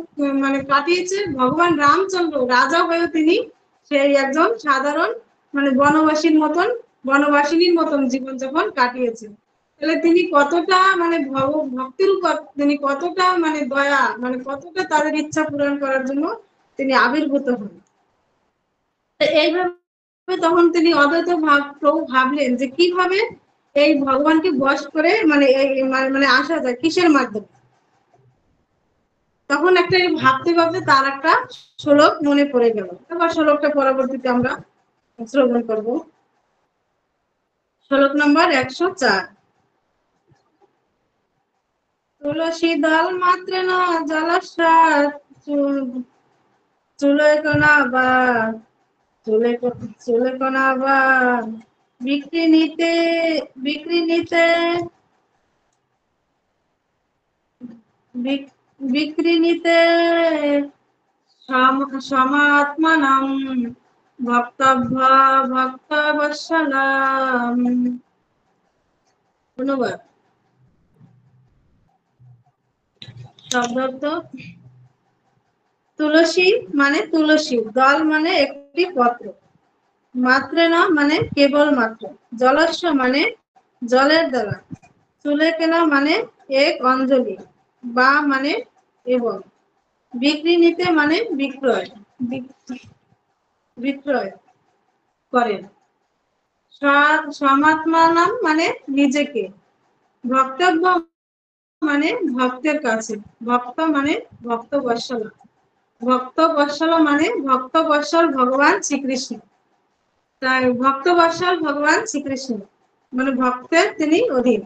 মানে কাটিয়েছে, ভগবান রামচন্দ্র রাজা হয়েও তিনি সেই একজন সাধারণ মানে বনবাসীর মতন বনবাসিনীর মতন জীবনযাপন কাটিয়েছেন। তাহলে তিনি কতটা মানে ভক্তির উপর তিনি কতটা মানে দয়া মানে কতটা তাদের ইচ্ছা পূরণ করার জন্য তিনি আবির্ভূত হন। এইভাবে তখন তিনি অদ্বৈত প্রভু ভাবলেন যে কিভাবে এই ভগবানকে বশ করে মানে এই মানে আসা যায় কিসের মাধ্যমে। তখন একটা ভাবতে ভাবতে তার একটা শ্লোক মনে পড়ে গেল। এবার শ্লোকটা পরবর্তীতে আমরা শ্রবণ করব। শ্লোক নম্বর ১০৪। তুলসী দল মাত্রেণ জলস্যাৎ চুলেকণা বা চুলেকণা বা বিক্রিনিতে বিক্রিনিতে বিক্রিনিতে সমাত্মানং ভক্তব্য ভক্তবৎসলাম। ধন্যবাদ। শব্দার্থ: তুলসী মানে তুলসী, দল মানে একটি পত্র, মাত্রেণ মানে কেবল মাত্র, জলস্য মানে জলের দ্বারা, চুলেকেনা মানে এক অঞ্জলি, বা মানে এবং, বিক্রিনিতে মানে বিক্রয় বিক্রয় করেন, সমাত্মানাম মানে নিজেকে, ভক্তব্য মানে ভক্তের কাছে, ভক্ত মানে ভক্ত বৎসল, ভক্ত বৎসল মানে ভক্ত বৎসল ভগবান শ্রীকৃষ্ণ। তাই ভক্ত বৎসল ভগবান শ্রীকৃষ্ণ মানে ভক্তের তিনি অধীন।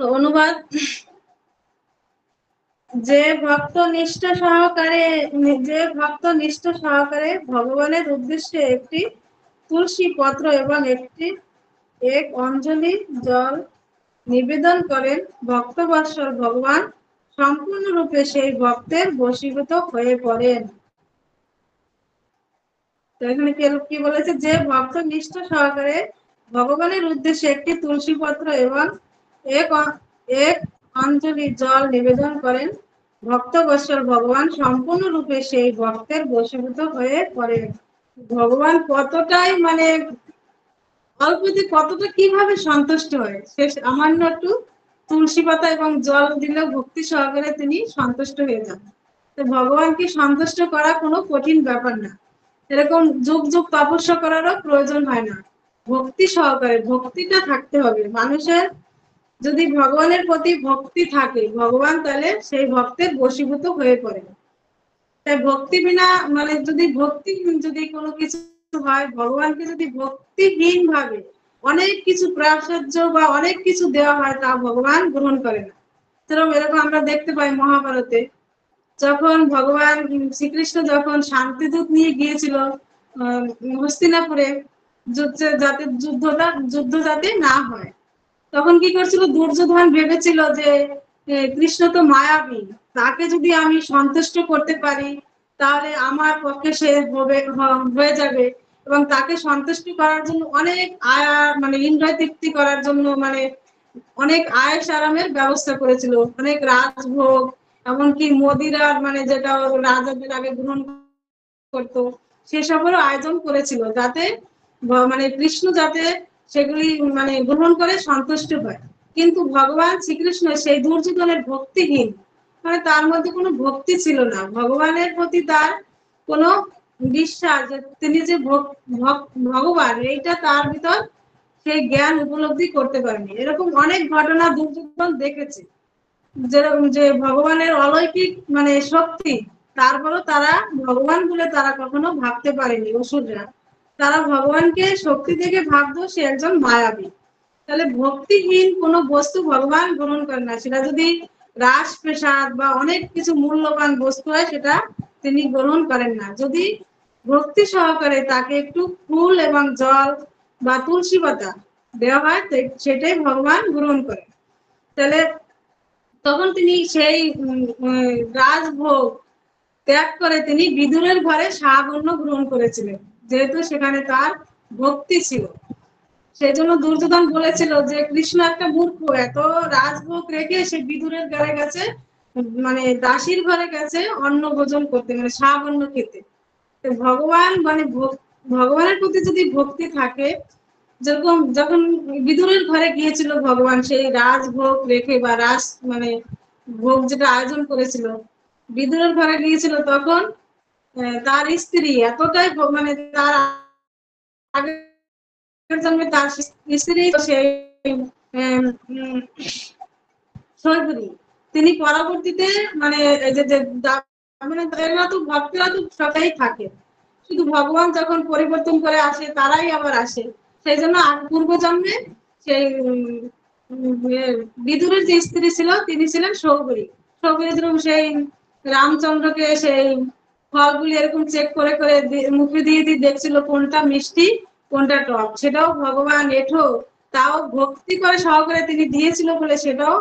তো অনুবাদ: যে ভক্ত নিষ্ঠ সহকারে ভগবানের উদ্দেশ্যে একটি তুলসী পত্র এবং এক অঞ্জলি জল নিবেদন করেন, ভক্তবৎসল ভগবান সম্পূর্ণরূপে সেই ভক্তের বশীভূত হয়ে পড়েন। তো এখানে কি বলেছে? যে ভক্ত নিষ্ঠ সহকারে ভগবানের উদ্দেশ্যে একটি তুলসী পত্র এবং এক এক অঞ্জলি জল নিবেদন করেন, ভক্তবৎসল ভগবান সম্পূর্ণরূপে সেই ভক্তের বশীভূত হয়ে পড়েন। ভগবান কতটাই মানে অল্পতে কতটা কিভাবে সন্তুষ্ট হয়, সে সামান্য একটু তুলসী পাতা এবং জল দিলেও ভক্তি সহকারে তিনি সন্তুষ্ট হয়ে যান। তো ভগবানকে সন্তুষ্ট করা কোনো কঠিন ব্যাপার না। এরকম যুগ যুগ তপস্যা করারও প্রয়োজন হয় না। ভক্তি সহকারে, ভক্তিটা থাকতে হবে মানুষের। যদি ভগবানের প্রতি ভক্তি থাকে, ভগবান তাহলে সেই ভক্তের বশীভূত হয়ে পড়ে। তাই ভক্তি বিনা মানে যদি কোনো কিছু হয়, ভগবানকে যদি ভক্তিহীন ভাবে অনেক কিছু প্রাসাদ্য বা অনেক কিছু দেওয়া হয়, তা ভগবান গ্রহণ করে না। এরকম আমরা দেখতে পাই মহাভারতে, যখন ভগবান শ্রীকৃষ্ণ যখন শান্তিদূত নিয়ে গিয়েছিল হস্তিনাপুরে, যাতে যুদ্ধ যাতে না হয়। তখন কি করছিল দুর্যোধন ভেবেছিল যে কৃষ্ণ তো মায়াবী, তাকে যদি আমি সন্তুষ্ট করতে পারি তাহলে আমার পক্ষে সে হয়ে যাবে, এবং তাকে সন্তুষ্ট করার জন্য অনেক মানে ইন্দ্রিয় তৃপ্তি করার জন্য মানে অনেক আয়েশ আরামের ব্যবস্থা করেছিল, অনেক রাজভোগ, এমনকি মদিরার মানে যেটা রাজাদের আগে গ্রহণ করতো সেসবেরও আয়োজন করেছিল, যাতে মানে কৃষ্ণ যাতে সেগুলি মানে গ্রহণ করে সন্তুষ্ট হয়। কিন্তু ভগবান শ্রীকৃষ্ণ সেই দুর্যোধনের ভক্তিহীন, মানে তার মধ্যে কোনো ভক্তি ছিল না, ভগবানের প্রতি তার কোনো বিশ্বাস যে তিনি যে ভগবান এইটা তার ভিতর সেই জ্ঞান উপলব্ধি করতে পারেনি। এরকম অনেক ঘটনা দুর্যোধন দেখেছে, যেরকম যে ভগবানের অলৌকিক মানে শক্তি, তারপরও তারা ভগবান বলে তারা কখনো ভাবতে পারেনি অসুররা, তারা ভগবানকে শক্তি থেকে ভাবতো সে একজন মায়াবী। তাহলে ভক্তিহীন কোনো বস্তু ভগবান গ্রহণ করে না, সেটা যদি রাস প্রসাদ বা অনেক কিছু মূল্যবান বস্তু হয় সেটা তিনি গ্রহণ করেন না। যদি ভক্তি সহকারে তাকে একটু ফুল এবং জল বা তুলসী পাতা দেওয়া হয় সেটাই ভগবান গ্রহণ করেন। তাহলে তখন তিনি সেই রাজভোগ ত্যাগ করে তিনি বিদুরের ঘরে শাকঅন্ন গ্রহণ করেছিলেন, যেহেতু সেখানে তার ভক্তি ছিল। সেই জন্য দুর্যোধন বলেছিল যে কৃষ্ণ একটা মূর্খ, এত রাজভোগ রেখে সে বিদুরের ঘরে গেছে, মানে দাসীর ঘরে গেছে অন্ন ভোজন করতে, মানে শাকঅন্ন খেতে। ভগবান মানে ভগবানের প্রতি যদি ভক্তি থাকে, যেরকম যখন বিদুরের ঘরে গিয়েছিল ভগবান সেই রাজভোগ রেখে বা রাস মানে ভোগ যেটা আয়োজন করেছিল, বিদুরের ঘরে গিয়েছিল, তখন তার স্ত্রী এতটাই মানে তার আগের জন্মে তার স্ত্রী সেই সৈগুরি, তিনি পরবর্তীতে মানে মানে এরা তো ভক্তরা তো সবাই থাকে, শুধু ভগবান যখন পরিবর্তন করে আসে তারাই আবার আসে। সেই জন্য পূর্ব জন্মে সেই বিদুরের যে স্ত্রী ছিল তিনি ছিলেন সৌগরী। সৌগরী সেই রামচন্দ্রকে সেই ফলগুলি এরকম চেক করে করে মুখে দিয়ে দিয়ে দেখছিল কোনটা মিষ্টি কোনটা টক, সেটাও ভগবান এঠো তাও ভক্তি করে সহকারে তিনি দিয়েছিল বলে সেটাও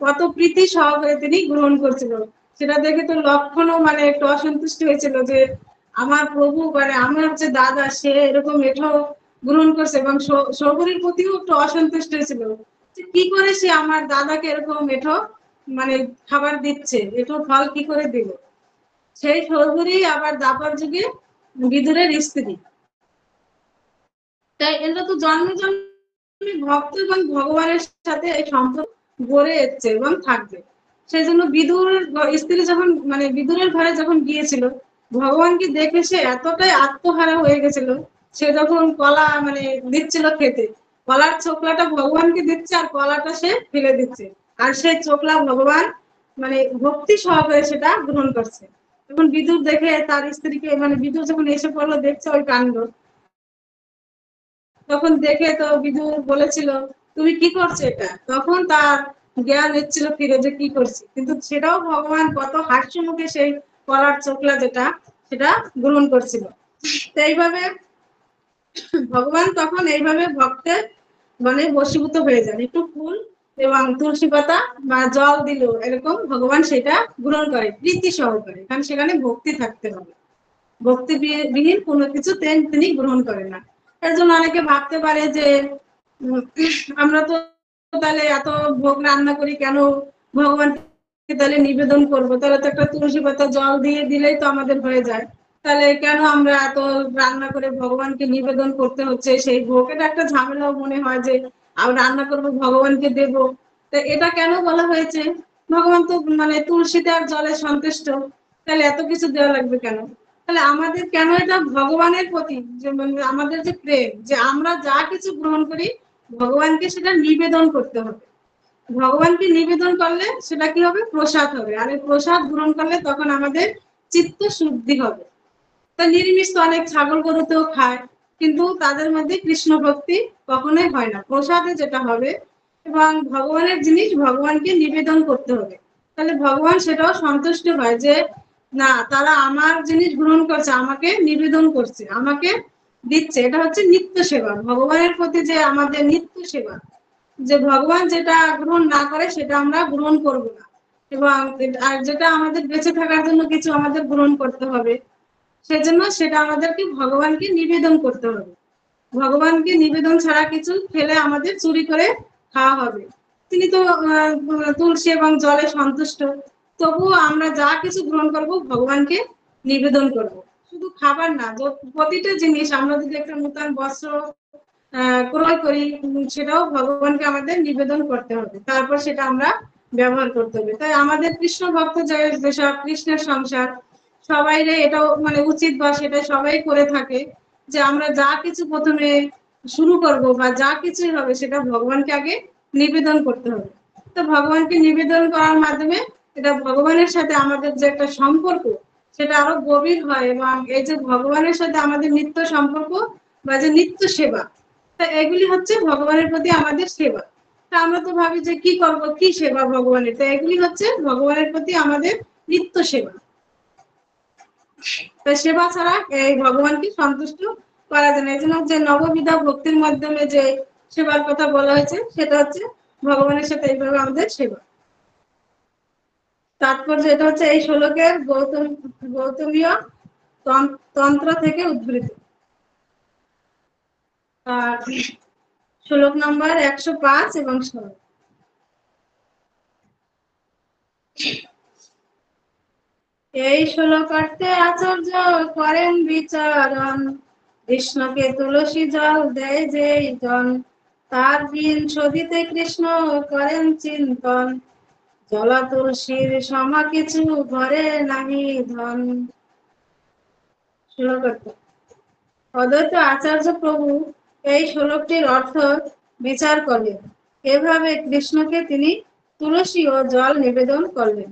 কত প্রীতি সহকারে তিনি গ্রহণ করছিল। সেটা দেখে তো লক্ষণও মানে একটু অসন্তুষ্ট হয়েছিল যে আমার প্রভু মানে আমার হচ্ছে দাদা সে এরকম এঠো গ্রহণ করছে, এবং সৌগরীর প্রতিও একটু অসন্তুষ্ট হয়েছিল কি করে সে আমার দাদাকে এরকম এঠো মানে খাবার দিচ্ছে, এঠো ফল কি করে দিল। সেই সৌগরী আবার দাপর যুগে বিদুরের স্ত্রী। তাই এরা তো জন্ম জন্মে ভক্ত এবং ভগবানের সাথে এই সম্পর্ক গড়ে এসছে এবং থাকবে। সেই জন্য বিদুর স্ত্রী যখন মানে বিদুরের ঘরে যখন গিয়েছিল, ভগবানকে দেখে সে এতটাই আত্মহারা হয়ে গেছিল, সে যখন কলা মানে দিচ্ছিল খেতে, কলার ছোকলাটা ভগবানকে দিচ্ছে আর কলাটা সে ফেলে দিচ্ছে, আর সেই ছোকলা ভগবান মানে ভক্তি সহকারে সেটা গ্রহণ করছে। তখন বিদুর দেখে তার স্ত্রীকে মানে বিদুর যখন এসে পড়লো দেখছে ওই কাণ্ড, তখন দেখে তো বিদুর বলেছিল তুমি কি করছো এটা, তখন তার জ্ঞান এসেছিল ফিরে যে কি করছি, কিন্তু সেটাও ভগবান কত হাস্য মুখে সেই কলার চোখলা যেটা সেটা গ্রহণ করছিল। তো এইভাবে ভগবান তখন এইভাবে ভক্তের মানে বশীভূত হয়ে যান, একটু ফুল এবং তুলসী পাতা বা জল দিল এরকম ভগবান সেটা গ্রহণ করে প্রীতি সহকারে, কারণ সেখানে ভক্তি থাকতে হবে, ভক্তি বিহীন কোনো কিছু তিনি গ্রহণ করেন না। এর জন্য অনেকে ভাবতে পারে যে আমরা তো তাহলে এত ভোগ রান্না করি কেন ভগবানকে তাহলে নিবেদন করব, তাহলে তো একটা তুলসী পাতা জল দিয়ে দিলেই তো আমাদের হয়ে যায়, তাহলে কেন আমরা এত রান্না করে ভগবানকে নিবেদন করতে হচ্ছে সেই ভোগ, এটা একটা ঝামেলাও মনে হয় যে আমি রান্না করবো ভগবানকে দেব। তো এটা কেন বলা হয়েছে, ভগবান তো মানে তুলসীতে আর জলে সন্তুষ্ট, তাহলে এত কিছু দেওয়া লাগবে কেন। তাহলে আমাদের কেন এটা ভগবানের প্রতি যে মানে আমাদের যে প্রেম, যে আমরা যা কিছু গ্রহণ করি ভগবানকে সেটা নিবেদন করতে হবে, ভগবানকে নিবেদন করলে সেটা কি হবে প্রসাদ হবে, আর এই প্রসাদ গ্রহণ করলে তখন আমাদের চিত্ত শুদ্ধি হবে। তা নিরামিষ তো অনেক ছাগল গরুতেও খায়, কিন্তু তাদের মধ্যে কৃষ্ণ ভক্তি কখনোই হয় না। প্রসাদে যেটা হবে এবং ভগবানের জিনিস ভগবানকে নিবেদন করতে হবে, তাহলে ভগবান সেটাও সন্তুষ্ট হয় যে না তারা আমার জিনিস গ্রহণ করছে, আমাকে নিবেদন করছে, আমাকে দিচ্ছে, এটা হচ্ছে নিত্য সেবা, ভগবানের প্রতি যে আমাদের নিত্য সেবা, যে ভগবান যেটা গ্রহণ না করে সেটা আমরা গ্রহণ করব না, এবং আর যেটা আমাদের বেঁচে থাকার জন্য কিছু আমাদের গ্রহণ করতে হবে, সেজন্য সেটা আমাদেরকে ভগবানকে নিবেদন করতে হবে। ভগবানকে নিবেদন ছাড়া কিছু খেলে আমাদের চুরি করে খাওয়া হবে। তিনি তো তুলসী এবং জলে সন্তুষ্ট, তবুও আমরা যা কিছু গ্রহণ করব ভগবানকে নিবেদন করব। শুধু খাবার না, প্রতিটা জিনিস আমরা যদি একটা নূতন বস্ত্র ক্রয় করি, সেটাও ভগবানকে আমাদের নিবেদন করতে হবে, তারপর সেটা আমরা ব্যবহার করতে হবে। তাই আমাদের কৃষ্ণ ভক্ত যেসব কৃষ্ণের সংসার, সবাই এটাও মানে উচিত বা সেটা সবাই করে থাকে, যে আমরা যা কিছু প্রথমে শুরু করব বা যা কিছুই হবে সেটা ভগবানকে আগে নিবেদন করতে হবে। তো ভগবানকে নিবেদন করার মাধ্যমে এটা ভগবানের সাথে আমাদের যে একটা সম্পর্ক, সেটা আরো গভীর হয়, এবং এই যে ভগবানের সাথে আমাদের নিত্য সম্পর্ক বা যে নিত্য সেবা, তা এগুলি হচ্ছে ভগবানের প্রতি আমাদের সেবা। তা আমরা তো ভাবি যে কি করব, কি সেবা ভগবানের, তো এগুলি হচ্ছে ভগবানের প্রতি আমাদের নিত্য সেবা। তো সেবা ছাড়া এই ভগবানকে সন্তুষ্ট করা যায় না। এই জন্য যে নববিধা ভক্তির মাধ্যমে যে সেবার কথা বলা হয়েছে, সেটা হচ্ছে ভগবানের সাথে এইভাবে আমাদের সেবা। তাৎপর্য এটা হচ্ছে এই শ্লোকের গৌতমীয় তন্ত্র থেকে উদ্বৃত। আর শ্লোক নম্বর 105 এবং 16। এই শ্লোকার্থে আচার্য করেন বিচারণ, কৃষ্ণকে তুলসী জল দেয় যে জন, তার বিন শোধিতে কৃষ্ণ করেন চিন্তন, জলা তুলসীর সমা কিছু ঘরে নাহি ধন। শ্লোকার্থ। অদ্বৈত আচার্য প্রভু এই শ্লোকটির অর্থ বিচার করলেন। এভাবে কৃষ্ণকে তিনি তুলসী ও জল নিবেদন করলেন।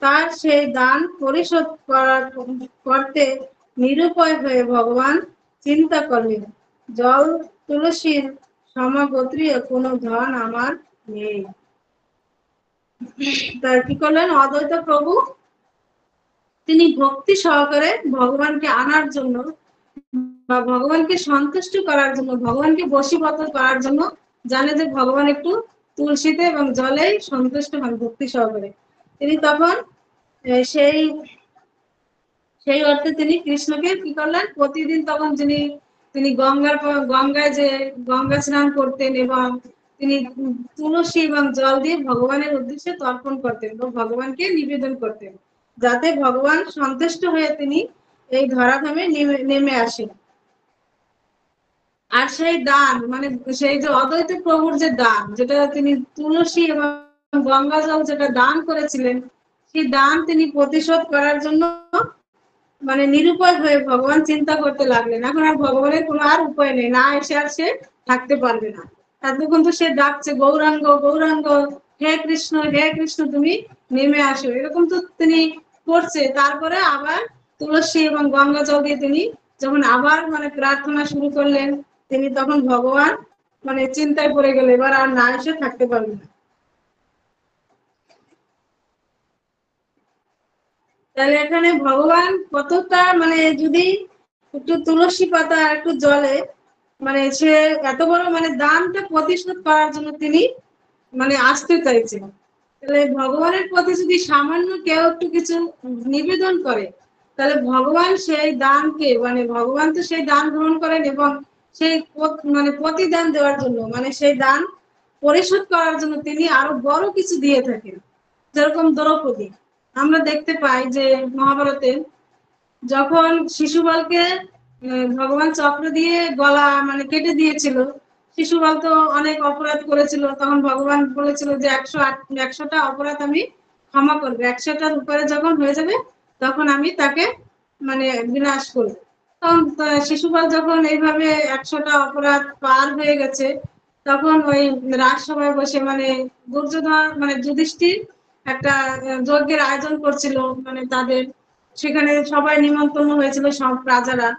তার সেই দান পরিশোধ করতে নিরুপায় হয়ে ভগবান চিন্তা করলেন, জল তুলসীর সমগোত্রীয় কোনো ধন আমার নেই। তার কি করলেন অদ্বৈত প্রভু, তিনি ভক্তি সহকারে ভগবানকে আনার জন্য বা ভগবানকে সন্তুষ্ট করার জন্য, ভগবানকে বশীভূত করার জন্য, জানে যে ভগবান একটু তুলসীতে এবং জলেই সন্তুষ্ট হন ভক্তি সহকারে, তিনি তখন সেই সেই অর্থে তিনি কৃষ্ণকে কি করলেন, প্রতিদিন তখন তিনি গঙ্গায় যে গঙ্গা স্নান করতেন, এবং তিনি তুলসী এবং জল দিয়ে ভগবানের উদ্দেশ্যে তর্পণ করতেন এবং ভগবানকে নিবেদন করতেন, যাতে ভগবান সন্তুষ্ট হয়ে তিনি এই ধরাধামে নেমে আসেন। আর সেই দান মানে সেই যে অদ্বৈত প্রভুর যে দান, যেটা তিনি তুলসী এবং গঙ্গা জল যেটা দান করেছিলেন, সেই দান তিনি প্রতিশোধ করার জন্য মানে নিরুপায় হয়ে ভগবান চিন্তা করতে লাগলেন। এখন আর ভগবানের কোনো আর উপায় নেই, না এসে আর সে থাকতে পারবে না। এতক্ষণ তো সে ডাকছে গৌরাঙ্গ গৌরাঙ্গ, হে কৃষ্ণ তুমি নেমে আসো, এরকম তো তিনি করছে। তারপরে আবার তুলসী এবং গঙ্গা জল দিয়ে তিনি যখন আবার মানে প্রার্থনা শুরু করলেন, তিনি তখন ভগবান মানে চিন্তায় পড়ে গেল, এবার আর না এসে থাকতে পারবে না। তাহলে এখানে ভগবান কতটা মানে যদি একটু তুলসী পাতা একটু জলে মানে সে এত বড় মানে দানটা প্রতিশোধ করার জন্য তিনি মানে আসতে চাইছেন, তাহলে ভগবানের প্রতি যদি সামান্য কেউ একটু কিছু নিবেদন করে, তাহলে ভগবান সেই দানকে মানে ভগবান তো সেই দান গ্রহণ করেন, এবং সেই মানে প্রতিদান দেওয়ার জন্য মানে সেই দান পরিশোধ করার জন্য তিনি আরো বড় কিছু দিয়ে থাকেন। যেরকম দ্রৌপদী আমরা দেখতে পাই যে মহাভারতে যখন শিশুপালকে ভগবান চক্র দিয়ে গলা মানে কেটে দিয়েছিল, শিশুপাল তো অনেক অপরাধ করেছিল, তখন ভগবান বলেছিল যে 100টা অপরাধ আমি ক্ষমা করবো, 100টার উপরে যখন হয়ে যাবে তখন আমি তাকে মানে বিনাশ করবো। তখন শিশুপাল যখন এইভাবে 100টা অপরাধ পার হয়ে গেছে, তখন ওই রাজসভায় বসে মানে দুর্যোধন মানে যুধিষ্ঠির একটা যজ্ঞের আয়োজন করছিল, মানে তাদের সেখানে সবাই নিমন্ত্রণ হয়েছিল সব রাজারা।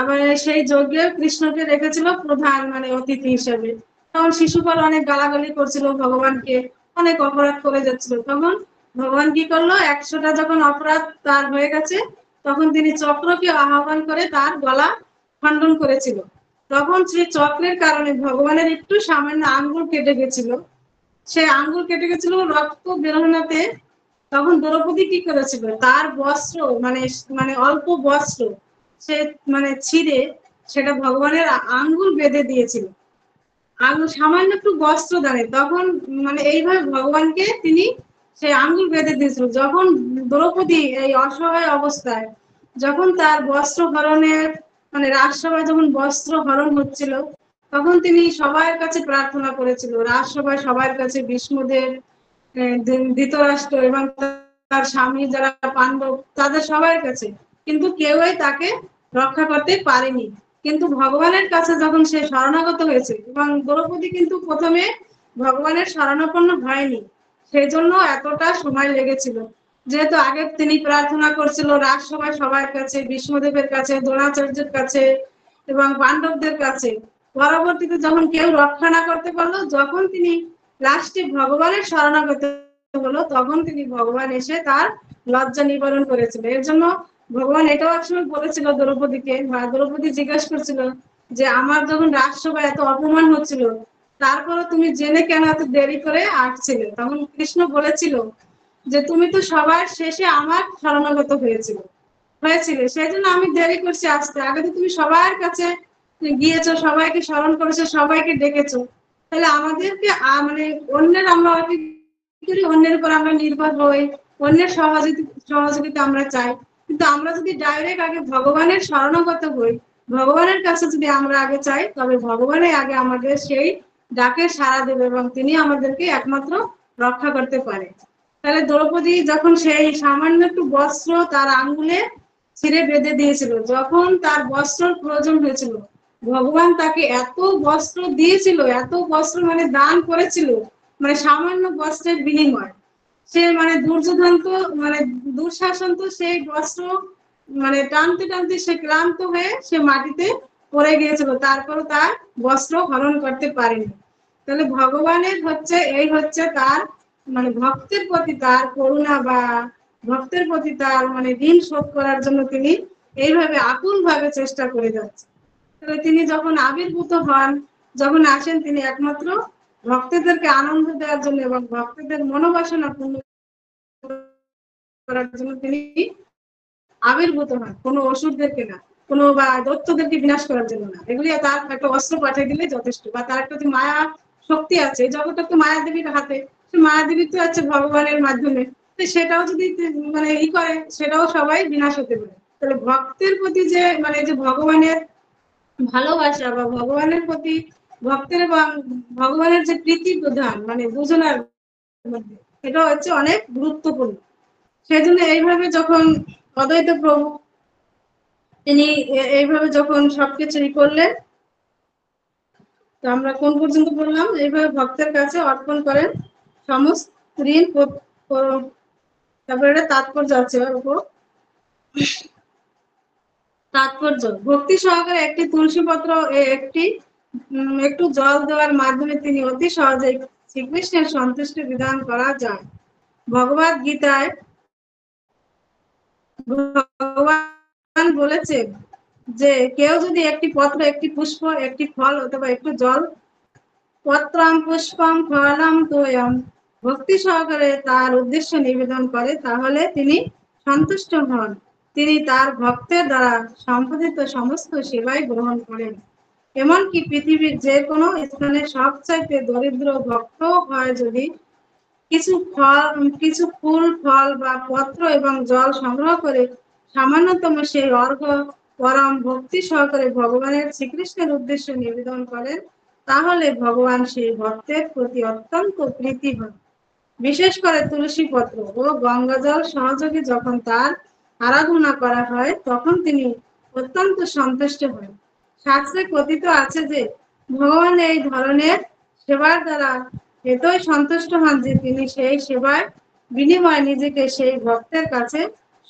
আবার সেই যজ্ঞে কৃষ্ণকে রেখেছিল প্রধান মানে অতিথি হিসেবে। তখন শিশুপাল অনেক গালাগালি করছিল ভগবানকে, অনেক অপরাধ করে যাচ্ছিল। তখন ভগবান কি করলো, 100টা যখন অপরাধ তার হয়ে গেছে, তখন তিনি চক্রকে আহ্বান করে তার গলা খণ্ডন করেছিল। তখন সেই চক্রের কারণে ভগবানের একটু সামান্য আঙ্গুল কেটে গেছিল। সে আঙ্গুল কেটে গেছিল রক্ত বেরোনাতে। তখন দ্রৌপদী কি করেছিল, তার বস্ত্র মানে মানে অল্প বস্ত্র সে মানে ছিঁড়ে সেটা ভগবানের আঙ্গুল বেঁধে দিয়েছিল, আঙ্গুল সামান্য একটু বস্ত্র দাঁড়ে। তখন মানে এইভাবে ভগবানকে তিনি সে আঙ্গুল বেঁধে দিয়েছিল। যখন দ্রৌপদী এই অসহায় অবস্থায় যখন তার বস্ত্র হরণের মানে রাজসভায় যখন বস্ত্র হরণ হচ্ছিল, তখন তিনি সবার কাছে প্রার্থনা করেছিল, রাজসভায় সবার কাছে, ভীষ্মদেব, ধৃতরাষ্ট্র এবং তার স্বামী যারা পাণ্ডব, তাদের সবার কাছে, কিন্তু কেউই তাকে রক্ষা করতে পারেনি। কিন্তু ভগবানের কাছে যখন সে শরণাগত হয়েছে, এবং দ্রৌপদী কিন্তু প্রথমে ভগবানের শরণাপন্ন হয়নি, সেই জন্য এতটা সময় লেগেছিল। যেহেতু আগে তিনি প্রার্থনা করছিল রাজসভায় সবার কাছে, ভীষ্মদেবের কাছে, দ্রোণাচার্যের কাছে এবং পাণ্ডবদের কাছে, পরবর্তীতে যখন কেউ রক্ষা না করতে পারলো, যখন তিনি লাস্টে ভগবানের শরণাগত হলো, তখন তিনি ভগবান এসে তার লজ্জা নিবারণ করেছিল। এর জন্য ভগবান এটাও একসময় বলেছিল দ্রৌপদীকে, বা দ্রৌপদী জিজ্ঞাসা করছিল যে আমার যখন রাজসভায় এত অপমান হচ্ছিল, তারপরে তুমি জেনে কেন এত দেরি করে আসছিলে? তখন কৃষ্ণ বলেছিল যে তুমি তো সবার শেষে আমার শরণাগত হয়েছিলে, সেই জন্য আমি দেরি করছি আসতে। আগে তো তুমি সবার কাছে গিয়েছো, সবাইকে স্মরণ করেছো, সবাইকে ডেকেছো, তাহলে আমাদেরকে মানে অন্যের আমরা অন্যের উপর আমরা নির্ভর হই, অন্যের সহযোগিতা আমরা চাই। কিন্তু আমরা যদি ডাইরেক্ট আগে ভগবানের শরণাগত হই, ভগবানের কাছে যদি আমরা আগে চাই, তবে ভগবানই আগে আমাদের সেই ডাকে সাড়া দেবে এবং তিনি আমাদেরকে একমাত্র রক্ষা করতে পারে। তাহলে দ্রৌপদী যখন সেই সামান্য একটু বস্ত্র তার আঙ্গুলে ছিঁড়ে বেঁধে দিয়েছিল, যখন তার বস্ত্রের প্রয়োজন হয়েছিল, ভগবান তাকে এত বস্ত্র দিয়েছিল, এত বস্ত্র মানে দান করেছিল, মানে সামান্য বস্ত্রের বিনিময়। সে মানে দুর্যোধন তো মানে দুঃশাসন তো সেই বস্ত্র মানে টানতে টানতে সে ক্লান্ত হয়ে সে মাটিতে পড়ে গিয়েছিল, তারপরও তার বস্ত্র হরণ করতে পারেনি। তাহলে ভগবানের হচ্ছে এই হচ্ছে তার মানে ভক্তের প্রতি তার করুণা, বা ভক্তের প্রতি তার মানে ঋণ শোধ করার জন্য তিনি এইভাবে আকুল ভাবে চেষ্টা করে যাচ্ছে। তাহলে তিনি যখন আবির্ভূত হন, যখন আসেন, তিনি একমাত্র ভক্তদেরকে আনন্দ দেওয়ার জন্য এবং ভক্তদের মনোবাসনা পূর্ণ করার জন্য তিনি আবির্ভূত হন, কোনো অসুরদেরকে না, কোনো বা দৈত্যদেরকে বিনাশ করার জন্য না। এগুলি তার একটা অস্ত্র পাঠিয়ে দিলে যথেষ্ট, বা তার একটা মায়া শক্তি আছে, জগৎটা তো মায়া দেবীর হাতে, মায়া দেবী তো আছে ভগবানের মাধ্যমে, সেটাও যদি মানে করে, সেটাও সবাই বিনাশ হতে পারে। তাহলে ভক্তের প্রতি যে মানে যে ভগবানের ভালোবাসা, বা ভগবানের প্রতি ভক্তের এবং ভগবানের যে প্রীতি প্রধান মানে দুজনের মধ্যে, এটা হচ্ছে অনেক গুরুত্বপূর্ণ। সেজন্য এইভাবে যখন অদ্বৈত প্রভু তিনি এইভাবে যখন সবকিছু করলেন, তো আমরা কোন পর্যন্ত বললাম, এইভাবে ভক্তের কাছে অর্পণ করেন সমস্ত ঋণ। তারপরে এটা তাৎপর্য আছে উপর। তাৎপর্য: ভক্তি সহকারে একটি তুলসী পত্র একটু জল দেওয়ার মাধ্যমে তিনি অতি সহজে শ্রীকৃষ্ণের সন্তুষ্টি বিধান করা যায়। ভগবদ গীতায় ভগবান বলেছেন যে কেউ যদি একটি পত্র, একটি পুষ্প, একটি ফল অথবা একটু জল, পত্রম পুষ্পম ফলম তোয়ম, ভক্তি সহকারে তার উদ্দেশ্য নিবেদন করে, তাহলে তিনি সন্তুষ্ট হন। তিনি তার ভক্তের দ্বারা সম্পাদিত সমস্ত সেবাই গ্রহণ করেন। এমনকি পৃথিবীর যে কোনো স্থানে সবচাইতে দরিদ্র ভক্ত হয় যদি কিছু ফুল, ফল বা পত্র এবং জল সংগ্রহ করে সামান্যতম সেই অর্ঘ্য পরম ভক্তি সহকারে ভগবানের শ্রীকৃষ্ণের উদ্দেশ্যে নিবেদন করেন, তাহলে ভগবান সেই ভক্তের প্রতি অত্যন্ত প্রীতি হন। বিশেষ করে তুলসী পত্র ও গঙ্গাজল সহযোগে যখন তার আরাধনা করা হয়, তখন তিনি অত্যন্ত সন্তুষ্ট হন। শাস্ত্রে কথিত আছে যে ভগবান এই ধরনের সেবার দ্বারা এতই সন্তুষ্ট হন যে তিনি সেই সেবার বিনিময়ে নিজেকে সেই ভক্তের কাছে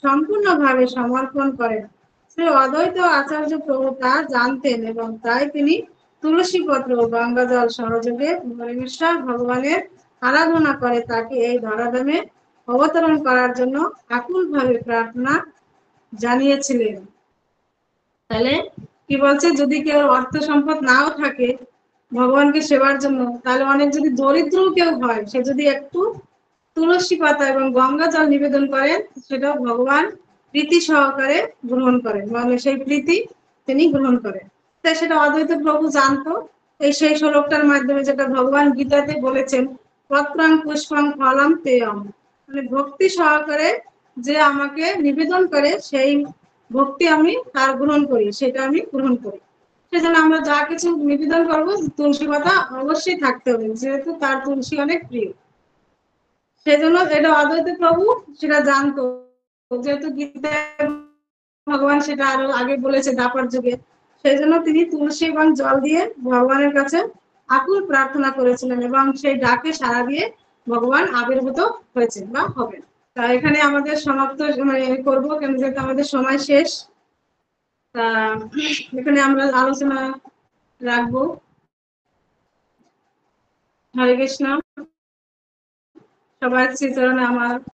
সম্পূর্ণভাবে সমর্পণ করেন। শ্রী অদ্বৈত আচার্য প্রভু তা জানতেন এবং তাই তিনি তুলসী পত্র ও গঙ্গাজল সহযোগে পরমেশ্বর ভগবানের আরাধনা করে তাকে এই ধরাধামে অবতরণ করার জন্য আকুলভাবে প্রার্থনা জানিয়েছিলেন। তাহলে কি বলছে, যদি কেউ অর্থ সম্পদ নাও থাকে ভগবানকে সেবার জন্য, তাহলে অনেক যদি দরিদ্র কেউ হয়, সে যদি একটু তুলসী পাতা এবং গঙ্গা জল নিবেদন করেন, সেটা ভগবান প্রীতি সহকারে গ্রহণ করেন, মানে সেই প্রীতি তিনি গ্রহণ করেন। তাই সেটা অদ্বৈত প্রভু জানতো। এই সেই শ্লোকটার মাধ্যমে যেটা ভগবান গীতাতে বলেছেন, পত্রাং পুষ্পং ফলম তেয়ম, মানে ভক্তি সহকারে যে আমাকে নিবেদন করে সেই ভক্তি আমি তার গ্রহণ করি, সেটা আমি গ্রহণ করি। সেজন্য আমরা যা কিছু নিবেদন করবো, তুলসী পাতা অবশ্যই থাকতে হবে, যেহেতু তার তুলসী অনেক প্রিয়। সেজন্য এটা অদ্বৈত প্রভু সেটা জানতো, যেহেতু গীতায় ভগবান সেটা আরো আগে বলেছে দ্বাপর যুগে। সেই জন্য তিনি তুলসী এবং জল দিয়ে ভগবানের কাছে আকুল প্রার্থনা করেছিলেন, এবং সেই ডাকে সাড়া দিয়ে ভগবান আবির্ভূত হয়েছে বা হবেন। তা এখানে আমাদের সমাপ্ত মানে করবো, কেন যেহেতু আমাদের সময় শেষ। তা এখানে আমরা আলোচনা রাখবো। হরে কৃষ্ণ। সবার শ্রীচরণে আমার